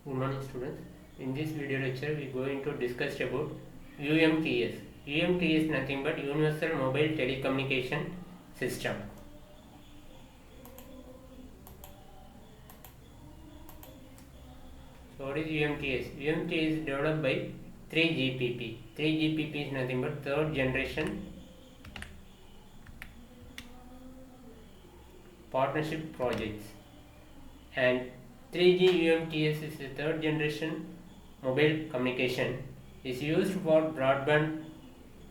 Good morning students. In this video lecture we are going to discuss about UMTS. UMTS is nothing but Universal Mobile Telecommunication System. So what is UMTS? UMTS is developed by 3GPP. 3GPP is nothing but third generation partnership projects, and 3G UMTS is the third generation mobile communication, is used for broadband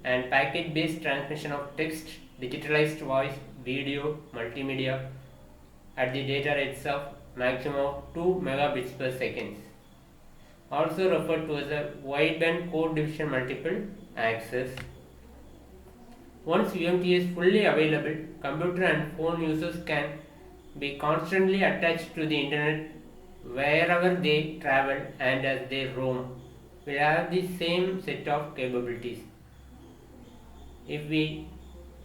and packet based transmission of text, digitalized voice, video, multimedia at the data rates of maximum of 2 megabits per second, also referred to as a wideband code division multiple access. Once UMTS is fully available, computer and phone users can be constantly attached to the internet wherever they travel and as they roam, will have the same set of capabilities. If we,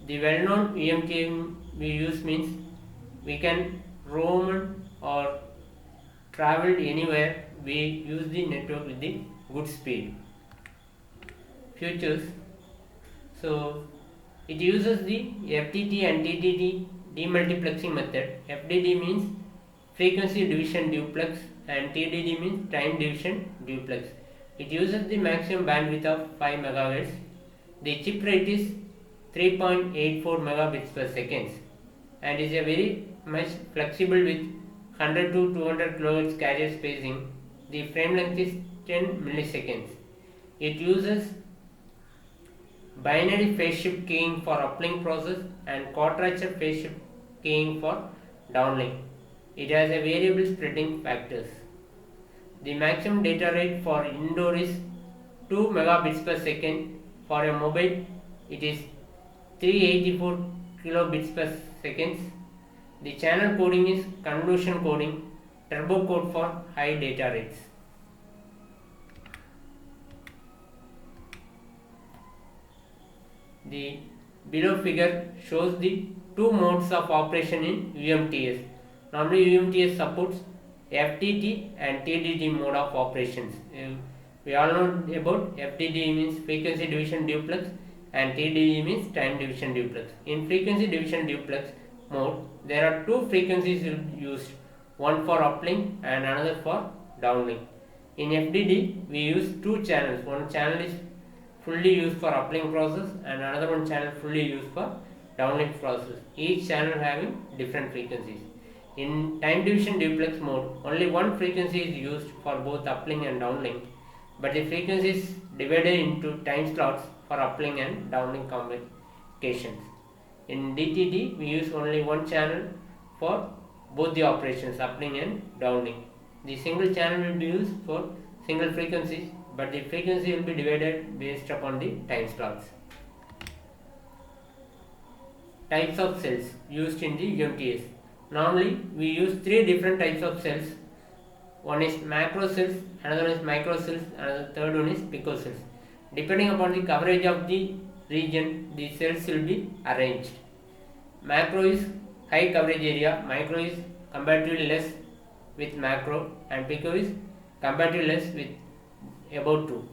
the well-known UMTS we use means we can roam or travel anywhere, we use the network with the good speed. Features. So it uses the FTT and TTT demultiplexing method. FDD means frequency division duplex and TDD means time division duplex. It uses the maximum bandwidth of 5 MHz. The chip rate is 3.84 megabits per second and is a very much flexible with 100 to 200 kHz carrier spacing. The frame length is 10 milliseconds. It uses binary phase shift keying for uplink process and quadrature phase shift keying for downlink. It has a variable spreading factors. The maximum data rate for indoor is 2 megabits per second. For a mobile, it is 384 kilobits per second. The channel coding is convolution coding, turbo code for high data rates. The below figure shows the two modes of operation in UMTS. Normally UMTS supports FTT and TDD mode of operations. We all know about FTD means frequency division duplex and TDD means time division duplex. In frequency division duplex mode, there are two frequencies used, one for uplink and another for downlink. In FDD, we use two channels. One channel is fully used for uplink process and another one channel fully used for downlink process. Each channel having different frequencies. In time division duplex mode, only one frequency is used for both uplink and downlink, but the frequency is divided into time slots for uplink and downlink communications. In DTD, we use only one channel for both the operations, uplink and downlink. The single channel will be used for single frequencies, but the frequency will be divided based upon the time slots. Types of cells used in the UMTS. Normally, we use three different types of cells. One is macro cells, another one is micro cells, and the third one is pico cells. Depending upon the coverage of the region, the cells will be arranged. Macro is high coverage area, micro is comparatively less with macro, and pico is comparatively less with about 2.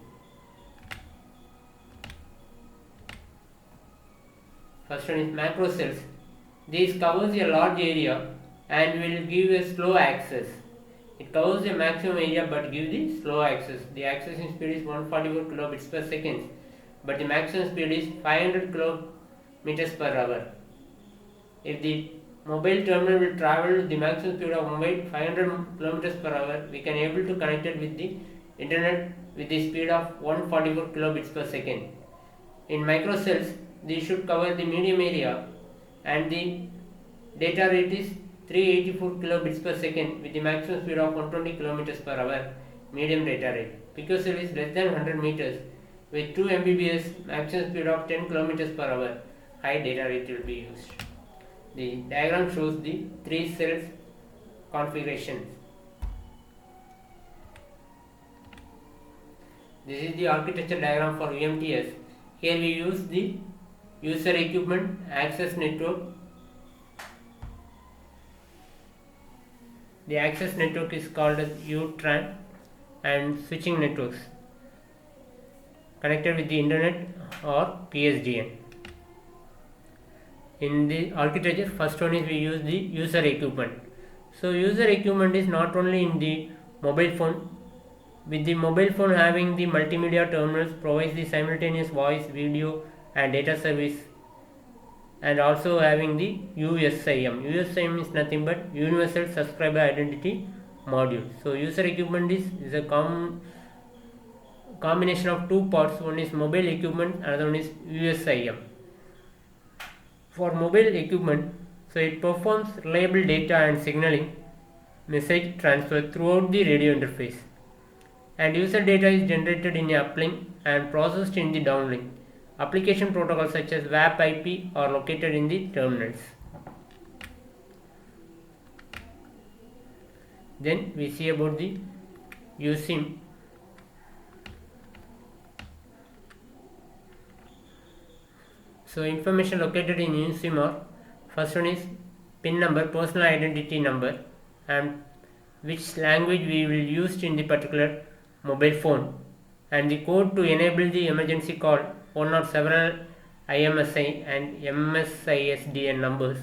First one is macro cells. This covers a large area and will give a slow access. It covers a maximum area but gives the slow access. The accessing speed is 144 kilobits per second, but the maximum speed is 500 kilometers per hour. If the mobile terminal will travel the maximum speed of mobile 500 kilometers per hour, we can able to connect it with the internet with the speed of 144 kilobits per second. In microcells, these should cover the medium area and the data rate is 384 kilobits per second with the maximum speed of 120 kilometers per hour medium data rate. Picocell is less than 100 meters with 2 Mbps maximum speed of 10 kilometers per hour high data rate will be used. The diagram shows the 3 cells configurations. This is the architecture diagram for UMTS. Here we use the user equipment access network. The access network is called as UTRAN and switching networks connected with the internet or PSDN. In the architecture, first one is we use the user equipment. So user equipment is not only in the mobile phone. With the mobile phone having the multimedia terminals provides the simultaneous voice, video and data service, and also having the USIM. USIM is nothing but Universal Subscriber Identity Module. So user equipment is a combination of two parts. One is mobile equipment, another one is USIM. For mobile equipment, so it performs reliable data and signaling message transfer throughout the radio interface, and user data is generated in a uplink and processed in the downlink. Application protocols such as WAP IP are located in the terminals. Then we see about the USIM. So information located in USIM are, first one is PIN number, personal identity number, and which language we will use in the particular mobile phone, and the code to enable the emergency call, one or several IMSI and MSISDN numbers,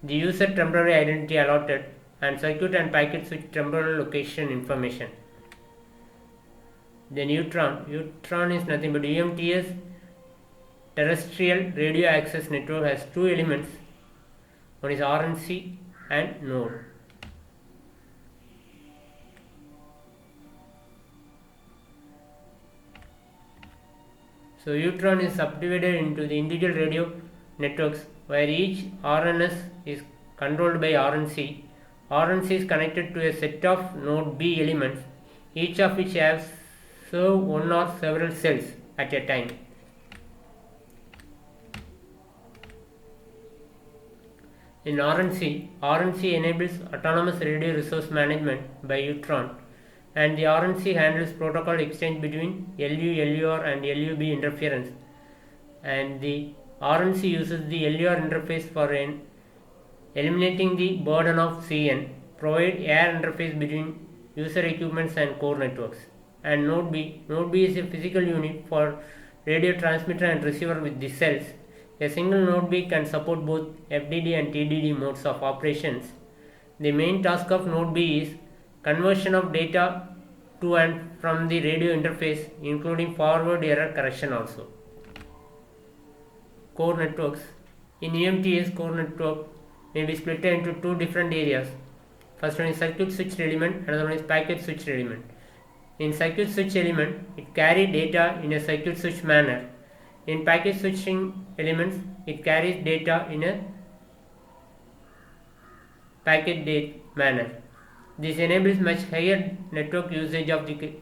the user temporary identity allotted, and circuit and packet switch temporal location information. The Neutron is nothing but UMTS terrestrial radio access network has two elements, one is RNC and node. So Neutron is subdivided into the individual radio networks where each RNS is controlled by RNC. RNC is connected to a set of node B elements, each of which has serve one or several cells at a time. In RNC enables autonomous radio resource management by Neutron, and the RNC handles protocol exchange between LU, LUR and LUB interference, and the RNC uses the LUR interface for eliminating the burden of CN, provide air interface between user equipments and core networks. And Node B is a physical unit for radio transmitter and receiver with the cells. A single Node B can support both FDD and TDD modes of operations. The main task of Node B is conversion of data to and from the radio interface, including forward error correction also. Core networks. In UMTS, core network may be split into two different areas. First one is circuit switched element, another one is packet switched element. In circuit switch element, it carries data in a circuit switch manner. In packet switching elements, it carries data in a packet date manner. This enables much higher network usage of the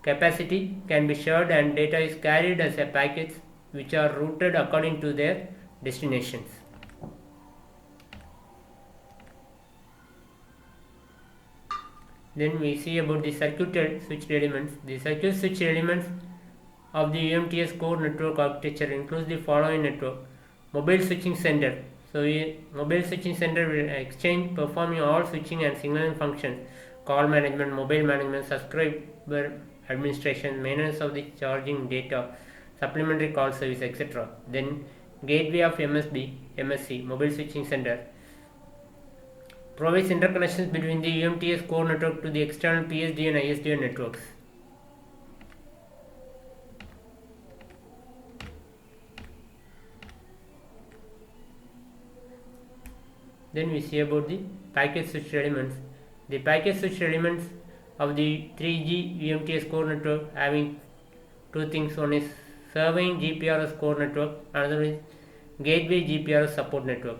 capacity can be shared, and data is carried as a packets which are routed according to their destinations. Then we see about the circuit switched elements. The circuit switched elements of the UMTS core network architecture includes the following network. Mobile switching center. So mobile switching center will exchange performing all switching and signaling functions, call management, mobile management, subscriber administration, maintenance of the charging data, supplementary call service, etc. Then gateway of MSC, mobile switching center, provides interconnections between the UMTS core network to the external PSD and ISDN networks. Then we see about the packet switched elements. The packet switched elements of the 3G UMTS core network having two things. One is serving GPRS core network, another is gateway GPRS support network.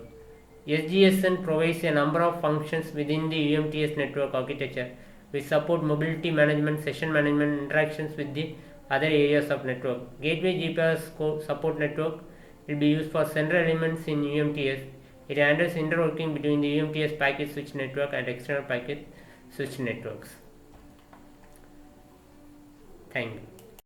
SGSN provides a number of functions within the UMTS network architecture which support mobility management, session management, interactions with the other areas of network. Gateway GPRS support network will be used for central elements in UMTS. It handles interworking between the UMTS packet switch network and external packet switch networks. Thank you.